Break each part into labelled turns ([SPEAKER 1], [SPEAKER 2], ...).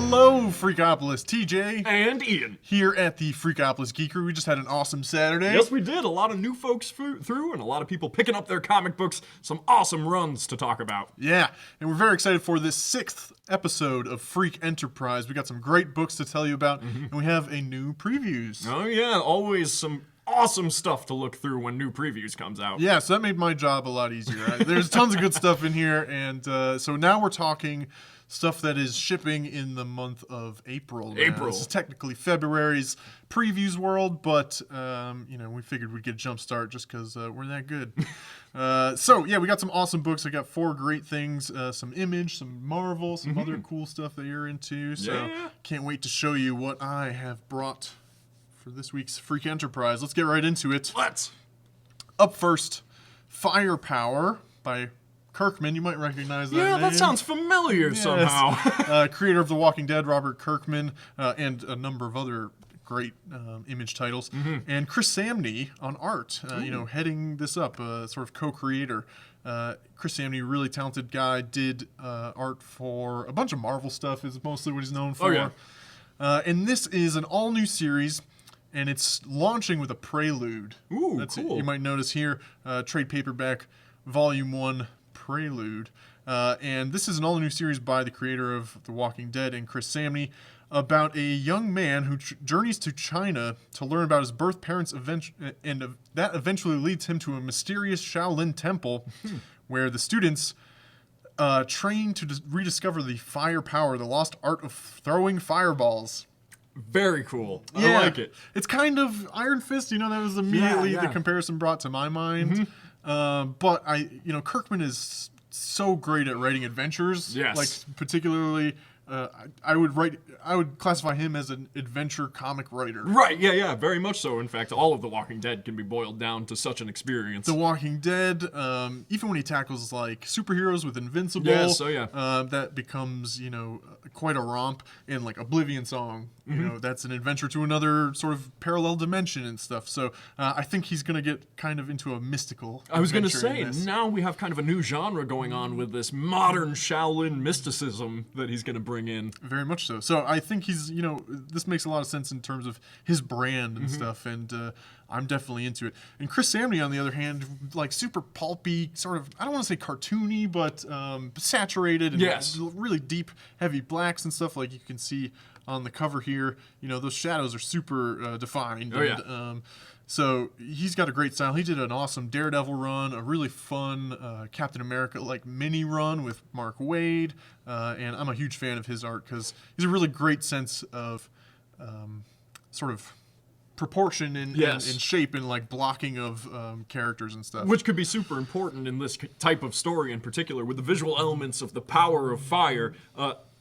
[SPEAKER 1] Hello, Freakopolis. TJ.
[SPEAKER 2] And Ian.
[SPEAKER 1] Here at the Freakopolis Geekery. We just had an awesome Saturday.
[SPEAKER 2] Yes, we did. A lot of new folks through and a lot of people picking up their comic books. Some awesome runs to talk about.
[SPEAKER 1] Yeah, and we're very excited for this 6th episode of Freak Enterprise. We got some great books to tell you about, and we have a new previews.
[SPEAKER 2] Oh yeah, always some awesome stuff to look through when new previews comes out.
[SPEAKER 1] Yeah, so that made my job a lot easier. There's tons of good stuff in here, and so now we're talking stuff that is shipping in the month of April. This is technically February's previews world, but we figured we'd get a jump start just because we're that good. So yeah, we got some awesome books. I got 4 great things: some Image, some Marvel, some other cool stuff that you're into. So can't wait to show you what I have brought for this week's Freak Enterprise. Let's get right into it.
[SPEAKER 2] Let's.
[SPEAKER 1] Up first, Firepower by Kirkman. You might recognize that name.
[SPEAKER 2] Yeah, that sounds familiar somehow.
[SPEAKER 1] Creator of The Walking Dead, Robert Kirkman, and a number of other great Image titles. And Chris Samnee on art, heading this up, sort of co-creator. Chris Samnee, really talented guy, did art for a bunch of Marvel stuff, is mostly what he's known for.
[SPEAKER 2] Oh, yeah.
[SPEAKER 1] And this is an all-new series, and it's launching with a prelude.
[SPEAKER 2] Ooh,
[SPEAKER 1] That's
[SPEAKER 2] cool.
[SPEAKER 1] It. You might notice here, trade paperback, Volume 1, Prelude. And this is an all-new series by the creator of The Walking Dead and Chris Samnee about a young man who journeys to China to learn about his birth parents, and that eventually leads him to a mysterious Shaolin temple where the students train to rediscover the fire power, the lost art of throwing fireballs.
[SPEAKER 2] Very cool.
[SPEAKER 1] Yeah.
[SPEAKER 2] I like it.
[SPEAKER 1] It's kind of Iron Fist, that was immediately the comparison brought to my mind. But Kirkman is so great at writing adventures.
[SPEAKER 2] Yes.
[SPEAKER 1] Like particularly, I would classify him as an adventure comic writer.
[SPEAKER 2] Right, yeah, very much so. In fact, all of The Walking Dead can be boiled down to such an experience.
[SPEAKER 1] The Walking Dead, even when he tackles like superheroes with Invincible, that becomes, quite a romp. In like Oblivion Song, that's an adventure to another sort of parallel dimension and stuff. So I think he's going to get kind of into a mystical
[SPEAKER 2] I was going to
[SPEAKER 1] adventure
[SPEAKER 2] say, now we have kind of a new genre going on with this modern Shaolin mysticism that he's going to bring in.
[SPEAKER 1] Very much so. So I think he's, this makes a lot of sense in terms of his brand and stuff, and I'm definitely into it. And Chris Samnee, on the other hand, like super pulpy, sort of, I don't want to say cartoony, but saturated and really deep, heavy blacks and stuff like you can see on the cover here. Those shadows are super defined.
[SPEAKER 2] Oh, yeah.
[SPEAKER 1] So he's got a great style. He did an awesome Daredevil run, a really fun Captain America like mini run with Mark Waid, and I'm a huge fan of his art because he's a really great sense of sort of proportion and shape and like blocking of characters and stuff.
[SPEAKER 2] Which could be super important in this type of story in particular, with the visual elements of the power of fire.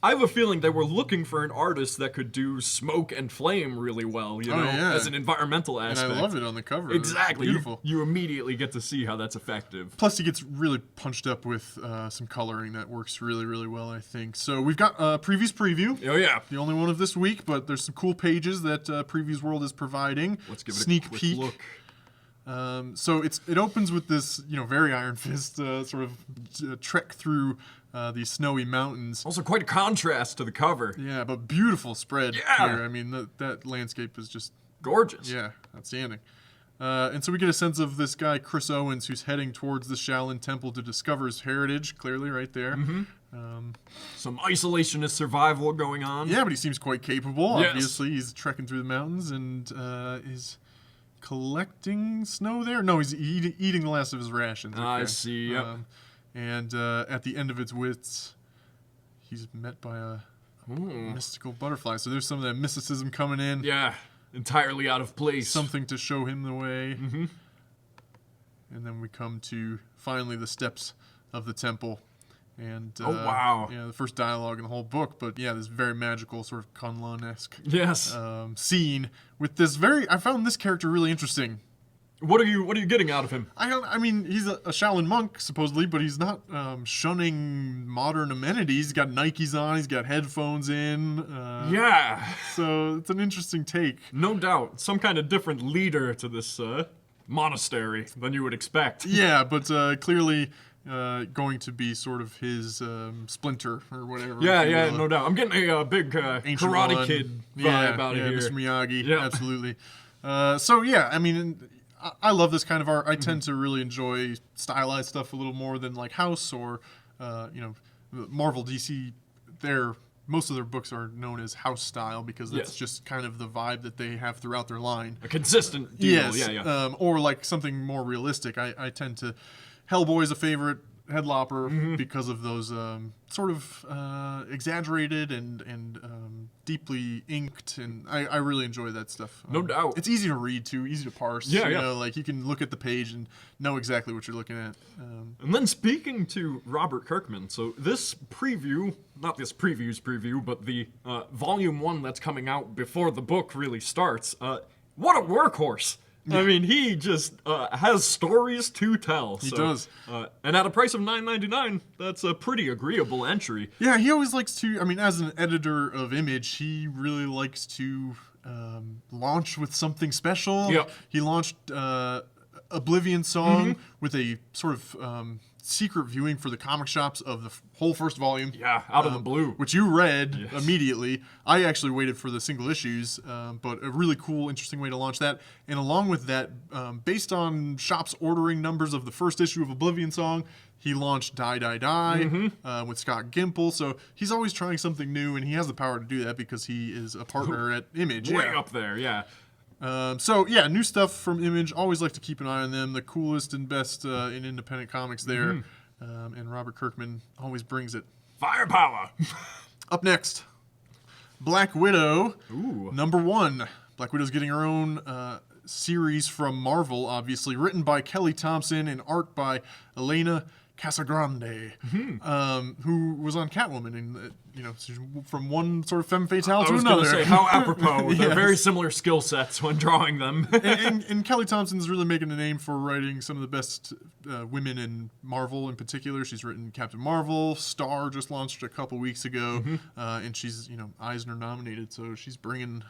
[SPEAKER 2] I have a feeling they were looking for an artist that could do smoke and flame really well, as an environmental aspect.
[SPEAKER 1] And I love it on the cover.
[SPEAKER 2] Exactly.
[SPEAKER 1] It's beautiful.
[SPEAKER 2] You immediately get to see how that's effective.
[SPEAKER 1] Plus, he gets really punched up with some coloring that works really, really well, I think. So we've got Previews Preview.
[SPEAKER 2] Oh, yeah.
[SPEAKER 1] The only one of this week, but there's some cool pages that Previews World is providing.
[SPEAKER 2] Let's give it
[SPEAKER 1] Sneak
[SPEAKER 2] a quick
[SPEAKER 1] peek.
[SPEAKER 2] Look.
[SPEAKER 1] So it opens with this, very Iron Fist sort of trek through these snowy mountains.
[SPEAKER 2] Also quite a contrast to the cover.
[SPEAKER 1] Yeah, but beautiful spread here. I mean, that landscape is just
[SPEAKER 2] gorgeous.
[SPEAKER 1] Yeah, outstanding. And so we get a sense of this guy, Chris Owens, who's heading towards the Shaolin Temple to discover his heritage, clearly right there.
[SPEAKER 2] Some isolationist survival going on.
[SPEAKER 1] Yeah, but he seems quite capable,
[SPEAKER 2] Yes.
[SPEAKER 1] obviously. He's trekking through the mountains and is collecting snow there? No, he's eating the last of his rations. Okay.
[SPEAKER 2] I see, yep.
[SPEAKER 1] And at the end of its wits, he's met by a mystical butterfly. So there's some of that mysticism coming in.
[SPEAKER 2] Yeah, entirely out of place.
[SPEAKER 1] Something to show him the way. And then we come to, finally, the steps of the temple. And
[SPEAKER 2] oh, wow.
[SPEAKER 1] Yeah, the first dialogue in the whole book, but yeah, this very magical sort of Kunlun-esque scene with this I found this character really interesting.
[SPEAKER 2] What are you getting out of him?
[SPEAKER 1] I mean, he's a Shaolin monk supposedly, but he's not shunning modern amenities. He's got Nikes on, he's got headphones in. So it's an interesting take.
[SPEAKER 2] No doubt, some kind of different leader to this monastery than you would expect.
[SPEAKER 1] Yeah, but clearly going to be sort of his Splinter or whatever.
[SPEAKER 2] Yeah, no doubt. I'm getting a big Karate Kid vibe out of here.
[SPEAKER 1] Mr. Miyagi, absolutely. So yeah, I mean, I love this kind of art. I tend to really enjoy stylized stuff a little more than like House or, Marvel, DC. Most of their books are known as House style because that's just kind of the vibe that they have throughout their line.
[SPEAKER 2] A consistent deal.
[SPEAKER 1] Yes.
[SPEAKER 2] Yeah.
[SPEAKER 1] Or like something more realistic. I tend to. Hellboy's a favorite. Headlopper because of those sort of exaggerated and deeply inked, and I really enjoy that stuff.
[SPEAKER 2] No doubt.
[SPEAKER 1] It's easy to read too, easy to parse.
[SPEAKER 2] Yeah.
[SPEAKER 1] You know, like you can look at the page and know exactly what you're looking at.
[SPEAKER 2] And then speaking to Robert Kirkman, so this preview, not this preview's preview, but the volume 1 that's coming out before the book really starts, what a workhorse! I mean, he just has stories to tell.
[SPEAKER 1] He does.
[SPEAKER 2] And at a price of $9.99, that's a pretty agreeable entry.
[SPEAKER 1] Yeah, he always likes to, I mean, as an editor of Image, he really likes to launch with something special.
[SPEAKER 2] Yep.
[SPEAKER 1] He launched Oblivion Song with a sort of secret viewing for the comic shops of the whole first volume.
[SPEAKER 2] Yeah, out of the blue.
[SPEAKER 1] Which you read immediately. I actually waited for the single issues, but a really cool, interesting way to launch that. And along with that, based on shops ordering numbers of the first issue of Oblivion Song, he launched Die, Die, Die with Scott Gimple. So he's always trying something new, and he has the power to do that because he is a partner at Image.
[SPEAKER 2] Way up there, yeah.
[SPEAKER 1] So yeah, new stuff from Image. Always like to keep an eye on them. The coolest and best in independent comics there. And Robert Kirkman always brings it.
[SPEAKER 2] Firepower!
[SPEAKER 1] Up next, Black Widow,
[SPEAKER 2] Ooh.
[SPEAKER 1] #1. Black Widow's getting her own series from Marvel, obviously, written by Kelly Thompson and art by Elena Casagrande, who was on Catwoman, and from one sort of femme fatale to another.
[SPEAKER 2] I was going to say, how apropos. They're very similar skill sets when drawing them.
[SPEAKER 1] and Kelly Thompson's really making a name for writing some of the best women in Marvel in particular. She's written Captain Marvel, Star just launched a couple weeks ago, and she's Eisner nominated, so she's bringing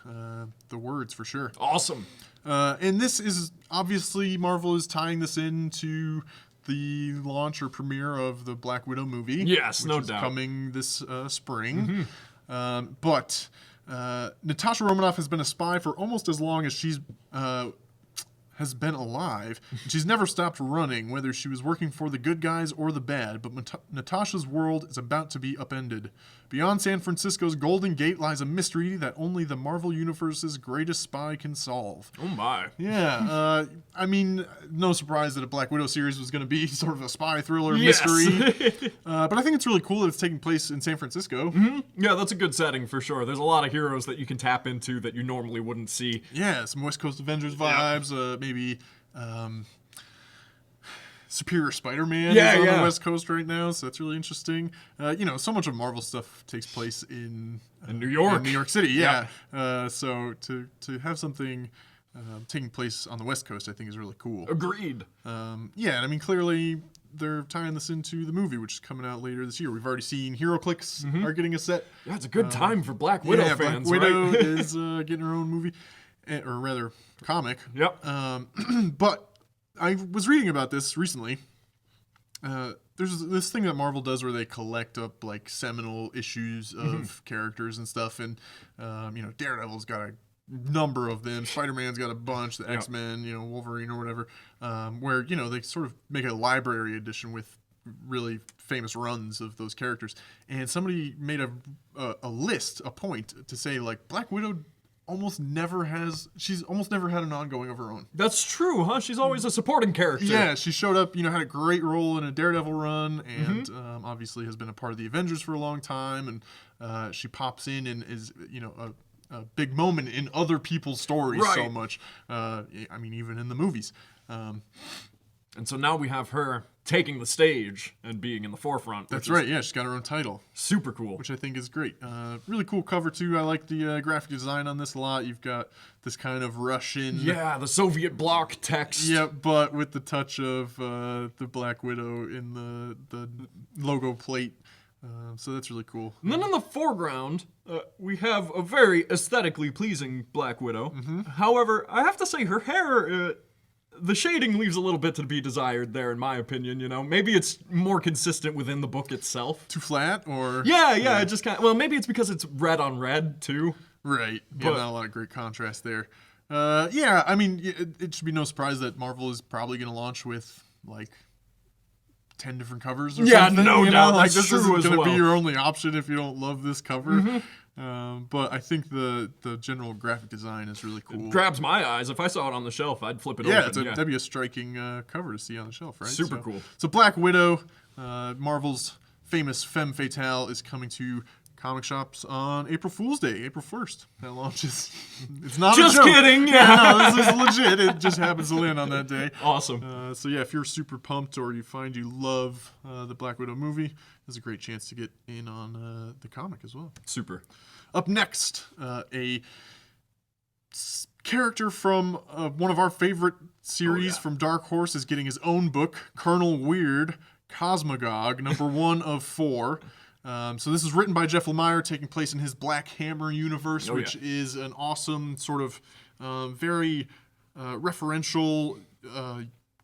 [SPEAKER 1] the words for sure.
[SPEAKER 2] Awesome.
[SPEAKER 1] And this is obviously Marvel is tying this into the launch or premiere of the Black Widow movie.
[SPEAKER 2] Yes,
[SPEAKER 1] which
[SPEAKER 2] no
[SPEAKER 1] is
[SPEAKER 2] doubt.
[SPEAKER 1] coming this spring. But Natasha Romanoff has been a spy for almost as long as she's has been alive. She's never stopped running, whether she was working for the good guys or the bad, but Natasha's world is about to be upended. Beyond San Francisco's Golden Gate lies a mystery that only the Marvel Universe's greatest spy can solve.
[SPEAKER 2] Oh my.
[SPEAKER 1] Yeah, I mean, no surprise that a Black Widow series was going to be sort of a spy thriller mystery. But I think it's really cool that it's taking place in San Francisco.
[SPEAKER 2] Yeah, that's a good setting for sure. There's a lot of heroes that you can tap into that you normally wouldn't see.
[SPEAKER 1] Yeah, some West Coast Avengers vibes, maybe Superior Spider-Man is on the West Coast right now, so that's really interesting. So much of Marvel stuff takes place in
[SPEAKER 2] New York.
[SPEAKER 1] In New York City, so to have something taking place on the West Coast, I think is really cool.
[SPEAKER 2] Agreed.
[SPEAKER 1] And I mean, clearly they're tying this into the movie, which is coming out later this year. We've already seen HeroClix are getting a set.
[SPEAKER 2] Yeah, it's a good time for Black Widow fans,
[SPEAKER 1] Black Widow
[SPEAKER 2] right?
[SPEAKER 1] is getting her own movie, or rather, comic.
[SPEAKER 2] Yep.
[SPEAKER 1] But I was reading about this recently. There's this thing that Marvel does where they collect up like seminal issues of characters and stuff, and Daredevil's got a number of them. Spider-Man's got a bunch. The X-Men, Wolverine or whatever. Where they sort of make a library edition with really famous runs of those characters. And somebody made a list, a point to say like Black Widow she's almost never had an ongoing of her own.
[SPEAKER 2] That's true, huh? She's always a supporting character.
[SPEAKER 1] Yeah, she showed up, had a great role in a Daredevil run, and obviously has been a part of the Avengers for a long time, and she pops in and is, a big moment in other people's stories so much. I mean, even in the movies.
[SPEAKER 2] And so now we have her taking the stage and being in the forefront.
[SPEAKER 1] That's right, yeah, she's got her own title.
[SPEAKER 2] Super cool.
[SPEAKER 1] Which I think is great. Really cool cover, too. I like the graphic design on this a lot. You've got this kind of Russian...
[SPEAKER 2] Yeah, the Soviet bloc text.
[SPEAKER 1] Yeah, but with the touch of the Black Widow in the logo plate. So that's really cool.
[SPEAKER 2] And then in the foreground, we have a very aesthetically pleasing Black Widow. However, I have to say her hair... the shading leaves a little bit to be desired there, in my opinion. Maybe it's more consistent within the book itself.
[SPEAKER 1] Too flat, or
[SPEAKER 2] yeah. It just kind of, well, maybe it's because it's red on red too.
[SPEAKER 1] Right. Yeah, not a lot of great contrast there. Yeah, I mean, it should be no surprise that Marvel is probably going to launch with like 10 different covers or something.
[SPEAKER 2] No doubt.
[SPEAKER 1] Like, this
[SPEAKER 2] true
[SPEAKER 1] isn't going to
[SPEAKER 2] well.
[SPEAKER 1] be your only option if you don't love this cover. But I think the general graphic design is really cool.
[SPEAKER 2] It grabs my eyes. If I saw it on the shelf, I'd flip it
[SPEAKER 1] Yeah,
[SPEAKER 2] open.
[SPEAKER 1] that'd be a striking cover to see on the shelf, right?
[SPEAKER 2] Super cool.
[SPEAKER 1] So Black Widow, Marvel's famous femme fatale, is coming to comic shops on April Fool's Day, April 1st. That launches. It's not
[SPEAKER 2] just
[SPEAKER 1] a joke.
[SPEAKER 2] kidding.
[SPEAKER 1] Yeah, no, this is legit. It just happens to land on that day.
[SPEAKER 2] Awesome.
[SPEAKER 1] So yeah, if you're super pumped or you find you love the Black Widow movie, there's a great chance to get in on the comic as well.
[SPEAKER 2] Super.
[SPEAKER 1] Up next, a character from one of our favorite series from Dark Horse is getting his own book, Colonel Weird, Cosmogog, number 1 of 4. So this is written by Jeff Lemire, taking place in his Black Hammer universe, which is an awesome sort of very referential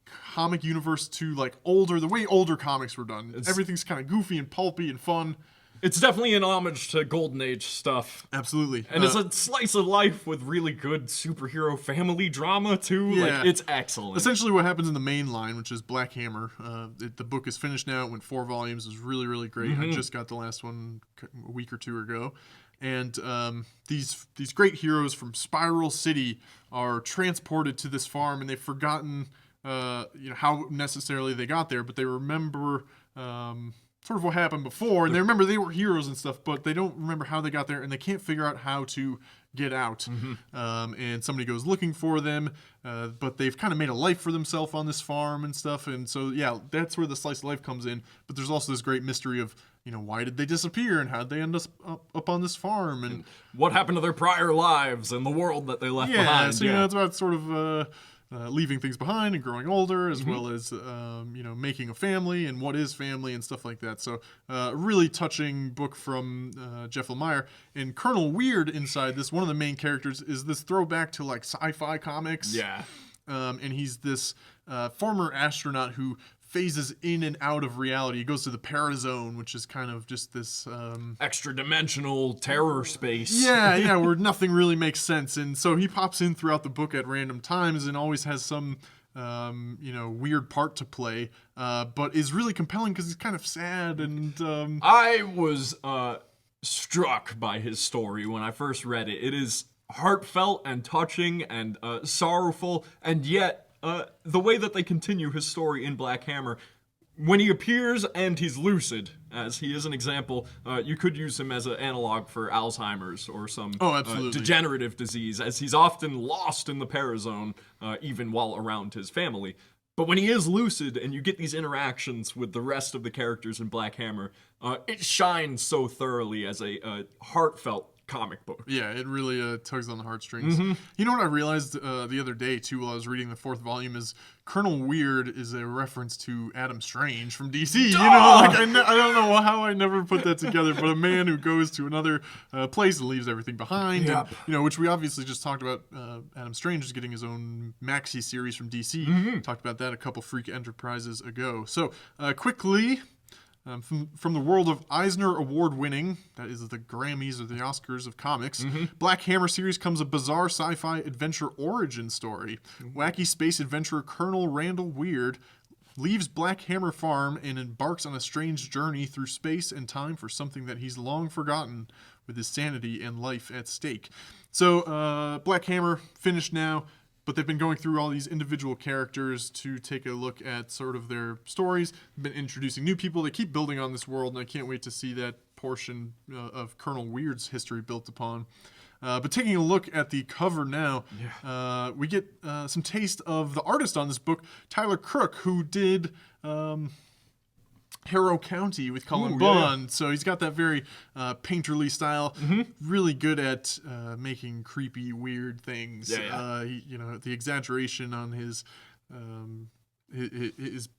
[SPEAKER 1] comic universe to like the way older comics were done. Everything's kind of goofy and pulpy and fun.
[SPEAKER 2] It's definitely an homage to Golden Age stuff.
[SPEAKER 1] Absolutely.
[SPEAKER 2] And it's a slice of life with really good superhero family drama, too.
[SPEAKER 1] Yeah.
[SPEAKER 2] Like, it's excellent.
[SPEAKER 1] Essentially what happens in the main line, which is Black Hammer, the book is finished now. It went 4 volumes. It was really, really great. I just got the last one a week or 2 ago. And these great heroes from Spiral City are transported to this farm, and they've forgotten how necessarily they got there, but they remember sort of what happened before, and they remember they were heroes and stuff, but they don't remember how they got there, and they can't figure out how to get out. And somebody goes looking for them, but they've kind of made a life for themselves on this farm and stuff, and so, yeah, that's where the slice of life comes in, but there's also this great mystery of, why did they disappear, and how'd they end up on this farm, and
[SPEAKER 2] what happened to their prior lives and the world that they left behind.
[SPEAKER 1] So, it's about sort of leaving things behind and growing older, as well as making a family and what is family and stuff like that. So really touching book from Jeff Lemire. And Colonel Weird inside this, one of the main characters, is this throwback to like sci-fi comics.
[SPEAKER 2] Yeah.
[SPEAKER 1] And he's this former astronaut who phases in and out of reality. He goes to the Parazone, which is kind of just this
[SPEAKER 2] extra-dimensional terror space.
[SPEAKER 1] Yeah, where nothing really makes sense. And so he pops in throughout the book at random times and always has some weird part to play, but is really compelling because he's kind of sad. And
[SPEAKER 2] I was struck by his story when I first read it. It is heartfelt and touching and sorrowful, and yet the way that they continue his story in Black Hammer, when he appears and he's lucid, as he is an example, you could use him as an analog for Alzheimer's or some degenerative disease, as he's often lost in the Parazone, even while around his family. But when he is lucid and you get these interactions with the rest of the characters in Black Hammer, it shines so thoroughly as a heartfelt comic book.
[SPEAKER 1] Yeah, it really tugs on the heartstrings. You know what I realized the other day, too, while I was reading the 4th volume, is Colonel Weird is a reference to Adam Strange from DC.
[SPEAKER 2] Duh!
[SPEAKER 1] I don't know how I never put that together, but a man who goes to another place and leaves everything behind.
[SPEAKER 2] Yep.
[SPEAKER 1] And, which we obviously just talked about. Adam Strange is getting his own maxi series from DC. Talked about that a couple Freak Enterprises ago. So, quickly... From the world of Eisner Award-winning, that is the Grammys or the Oscars of comics, Black Hammer series comes a bizarre sci-fi adventure origin story. Wacky space adventurer Colonel Randall Weird leaves Black Hammer Farm and embarks on a strange journey through space and time for something that he's long forgotten, with his sanity and life at stake. So, Black Hammer finished now. But they've been going through all these individual characters to take a look at sort of their stories. Been introducing new people. They keep building on this world, and I can't wait to see that portion of Colonel Weird's history built upon. But taking a look at the cover now, we get some taste of the artist on this book, Tyler Crook, who did... Harrow County with Cullen Bunn. Yeah. So he's got that very painterly style. Really good at making creepy, weird things. The exaggeration on his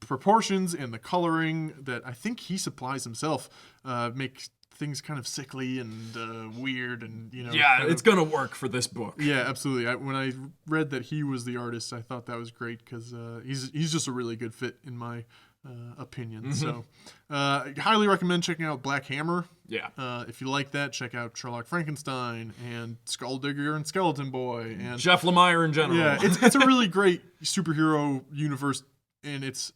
[SPEAKER 1] proportions and the coloring that I think he supplies himself make things kind of sickly and weird and,
[SPEAKER 2] Yeah, it's going to work for this book.
[SPEAKER 1] Yeah, absolutely. When I read that he was the artist, I thought that was great because he's just a really good fit in my opinion. So highly recommend checking out Black Hammer.
[SPEAKER 2] Yeah.
[SPEAKER 1] If you like that, check out Sherlock Frankenstein and Skulldigger and Skeleton Boy and
[SPEAKER 2] Jeff Lemire in general.
[SPEAKER 1] Yeah, it's a really great superhero universe, and it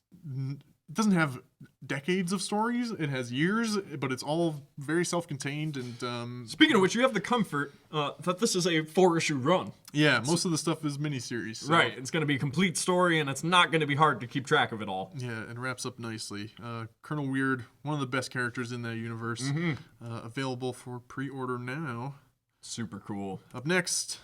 [SPEAKER 1] doesn't have decades of stories. It has years, but it's all very self-contained. And
[SPEAKER 2] speaking of which, you have the comfort that this is a 4-issue run.
[SPEAKER 1] Yeah, most of the stuff is miniseries. So.
[SPEAKER 2] Right, it's going to be a complete story, and it's not going to be hard to keep track of it all.
[SPEAKER 1] Yeah, it wraps up nicely. Colonel Weird, one of the best characters in that universe, available for pre-order now.
[SPEAKER 2] Super cool.
[SPEAKER 1] Up next,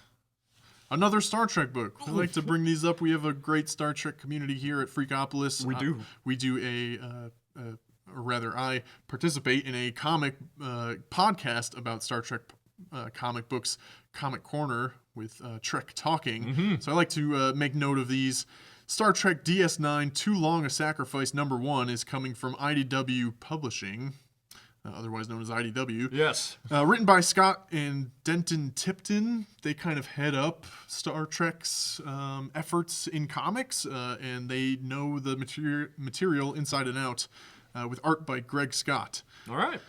[SPEAKER 1] another Star Trek book. I like to bring these up. We have a great Star Trek community here at Freakopolis.
[SPEAKER 2] We do.
[SPEAKER 1] We do or rather, I participate in a comic podcast about Star Trek comic books, Comic Corner, with Trek Talking. So I like to make note of these. Star Trek DS9, Too Long a Sacrifice #1 is coming from IDW Publishing, otherwise known as IDW.
[SPEAKER 2] Yes.
[SPEAKER 1] Written by Scott and Denton Tipton. They kind of head up Star Trek's efforts in comics, and they know the material inside and out, with art by Greg Scott.
[SPEAKER 2] All right.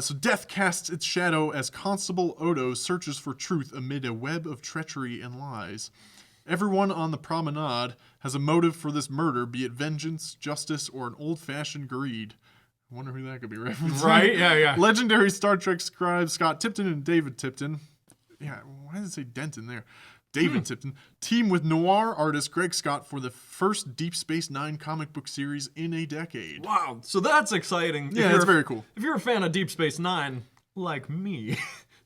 [SPEAKER 1] So Death casts its shadow as Constable Odo searches for truth amid a web of treachery and lies. Everyone on the promenade has a motive for this murder, be it vengeance, justice, or an old-fashioned greed. I wonder who that could be referencing.
[SPEAKER 2] Right, yeah.
[SPEAKER 1] Legendary Star Trek scribes Scott Tipton and David Tipton. Yeah, why does it say Denton there? David Tipton. Team with noir artist Greg Scott for the first Deep Space Nine comic book series in a decade.
[SPEAKER 2] Wow, so that's exciting.
[SPEAKER 1] Yeah, that's very cool.
[SPEAKER 2] If you're a fan of Deep Space Nine, like me,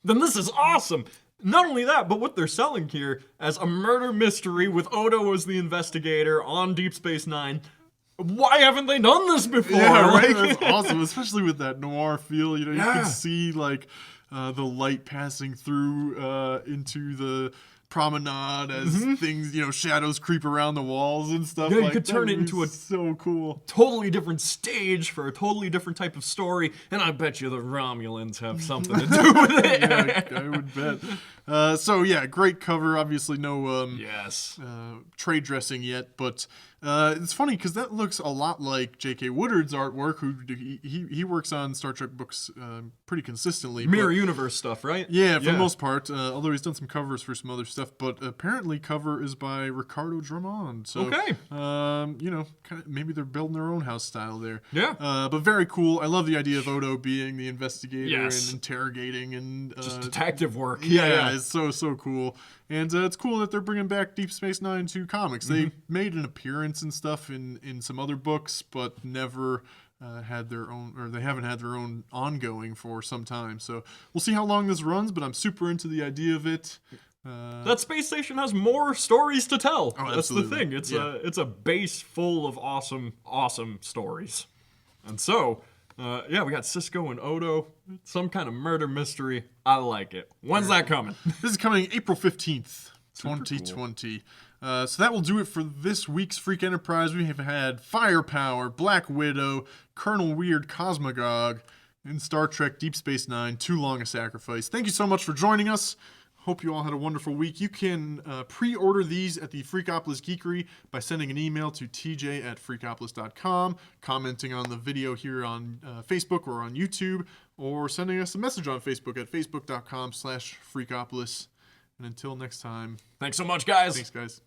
[SPEAKER 2] then this is awesome. Not only that, but what they're selling here as a murder mystery with Odo as the investigator on Deep Space Nine. Why haven't they done this before?
[SPEAKER 1] Yeah, right. That's awesome, especially with that noir feel. You can see like the light passing through into the promenade as things, shadows creep around the walls and stuff.
[SPEAKER 2] Yeah, you could turn it into a
[SPEAKER 1] so cool,
[SPEAKER 2] totally different stage for a totally different type of story, and I bet you the Romulans have something to do with it.
[SPEAKER 1] Yeah, I would bet. So yeah, great cover. Obviously, no trade dressing yet, but it's funny because that looks a lot like J.K. Woodard's artwork. Who he works on Star Trek books pretty consistently.
[SPEAKER 2] Mirror universe stuff, right?
[SPEAKER 1] Yeah, for the most part. Although he's done some covers for some other stuff, but apparently cover is by Ricardo Drummond. So,
[SPEAKER 2] okay.
[SPEAKER 1] Kind of maybe they're building their own house style there.
[SPEAKER 2] Yeah.
[SPEAKER 1] But very cool. I love the idea of Odo being the investigator and interrogating and
[SPEAKER 2] just detective work.
[SPEAKER 1] Yeah, it's so cool. And it's cool that they're bringing back Deep Space Nine to comics. They made an appearance and stuff in some other books, but never had their own, or they haven't had their own ongoing for some time. So we'll see how long this runs, but I'm super into the idea of it.
[SPEAKER 2] That space station has more stories to tell.
[SPEAKER 1] Oh,
[SPEAKER 2] that's the thing. It's a base full of awesome stories. And so, we got Cisco and Odo. Some kind of murder mystery. I like it. When's that coming?
[SPEAKER 1] This is coming April 15th, 2020. Cool. So that will do it for this week's Freak Enterprise. We have had Firepower, Black Widow, Colonel Weird Cosmogog, and Star Trek Deep Space Nine, Too Long a Sacrifice. Thank you so much for joining us. Hope you all had a wonderful week. You can pre-order these at the Freakopolis Geekery by sending an email to tj@freakopolis.com, commenting on the video here on Facebook or on YouTube, or sending us a message on Facebook at facebook.com/Freakopolis. And until next time.
[SPEAKER 2] Thanks so much, guys.
[SPEAKER 1] Thanks, guys.